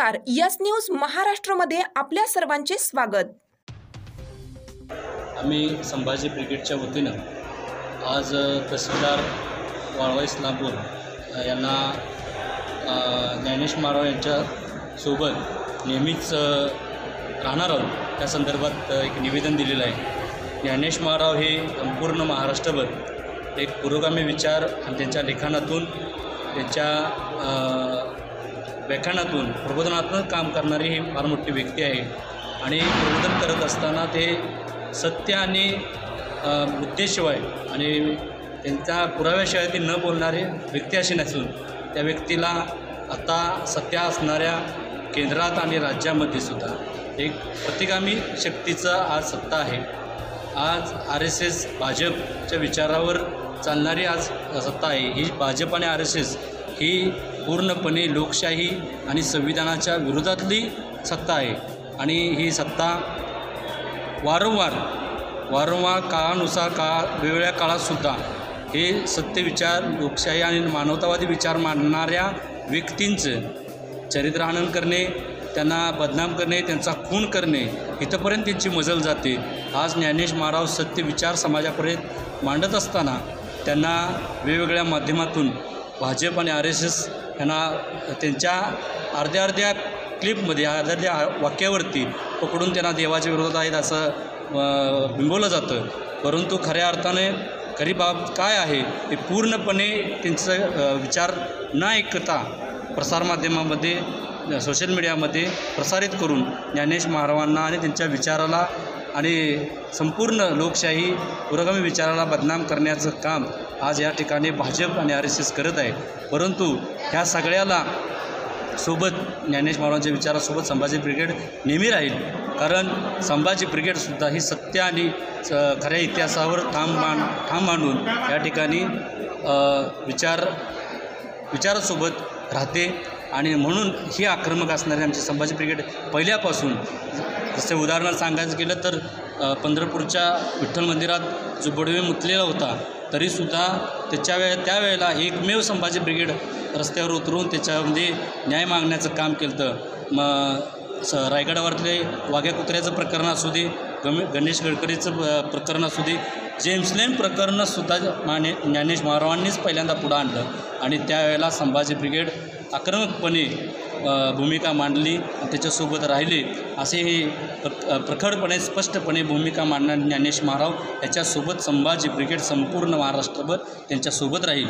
नमस्कार, yes news महाराष्ट्रमध्ये आपल्या सर्वांचे स्वागत। आम्ही संभाजी ब्रिगेडच्या वतीनं आज तहसीलदार वाळवा इस्लामपूर यांना ज्ञानेश माराव यांच्यासोबत नेहमीच राहणार आहोत त्या संदर्भात एक निवेदन दिलेलं आहे। ज्ञानेश माराव हे संपूर्ण महाराष्ट्रभर एक पुरोगामी विचार आणि त्यांच्या लेखनातून त्यांच्या व्याख्यानातून प्रबोधनात्मक काम करणारी ही फार मोठी व्यक्ती आहे आणि प्रबोधन करत असताना ते सत्य आणि मुद्देशिवाय आणि त्यांच्या पुराव्याशिवाय ती न बोलणारे व्यक्ती अशी नसून त्या व्यक्तीला आता सत्य असणाऱ्या केंद्रात आणि राज्यामध्ये सुद्धा एक प्रतिगामी शक्तीचा आज सत्ता आहे। आज RSS भाजपच्या विचारावर चालणारी आज सत्ता आहे। ही भाजप आणि RSS ही पूर्णपणे लोकशाही आणि संविधानाच्या विरोधातली सत्ता आहे आणि ही सत्ता वारंवार काळानुसार वेगवेगळ्या काळातसुद्धा हे सत्य विचार, लोकशाही आणि मानवतावादी विचार मांडणाऱ्या व्यक्तींचं चरित्रहनन करणे, त्यांना बदनाम करणे, त्यांचा खून करणे इथंपर्यंत त्यांची मजल जाते। आज ज्ञानेश माराव सत्य विचार समाजापर्यंत मांडत असताना त्यांना वेगवेगळ्या माध्यमातून भाजप आणि RSS यांना त्यांच्या अर्ध्या क्लिपमध्ये अर्ध्या वाक्यावरती पकडून त्यांना देवाच्या विरोधात आहेत असं बिंबवलं जातं। परंतु खऱ्या अर्थाने खरी बाब काय आहे हे पूर्णपणे त्यांचं विचार न ऐकता प्रसारमाध्यमामध्ये, सोशल मीडियामध्ये प्रसारित करून ज्ञानेश मारावांना आणि त्यांच्या विचाराला आणि संपूर्ण लोकशाही पुरोगामी विचाराला बदनाम करण्याचं काम आज या ठिकाणी भाजप आणि RSS करत आहे। परंतु ह्या सगळ्याला सोबत ज्ञानेश मारावांच्या विचारासोबत संभाजी ब्रिगेड नेहमी राहील, कारण संभाजी ब्रिगेडसुद्धा ही सत्य आणि खऱ्या इतिहासावर ठाम मांडून या ठिकाणी विचारासोबत राहते आणि म्हणून ही आक्रमक असणारे आमची संभाजी ब्रिगेड पहिल्यापासून, जसे उदाहरण सांगायचं गेलं तर पंढरपूरच्या विठ्ठल मंदिरात जो बडवे मुतलेला होता तरीसुद्धा त्यावेळेला एकमेव संभाजी ब्रिगेड रस्त्यावर उतरून त्याच्यामध्ये न्याय मागण्याचं काम केलं होतं। रायगडावरले वाघ्या कुत्र्याचं प्रकरण असू दे, गणेश गडकरीचं प्रकरण असू दे, जेम्स लेन प्रकरणंसुद्धा ज्ञानेश मारावांनीच पहिल्यांदा पुढं आणलं आणि त्यावेळेला संभाजी ब्रिगेड आक्रमकपणे भूमिका मांडली आणि त्याच्यासोबत राहिले असे हे प्रखरपणे स्पष्टपणे भूमिका मांडणारे ज्ञानेश माराव याच्यासोबत संभाजी ब्रिगेड संपूर्ण महाराष्ट्रभर त्यांच्यासोबत राहील।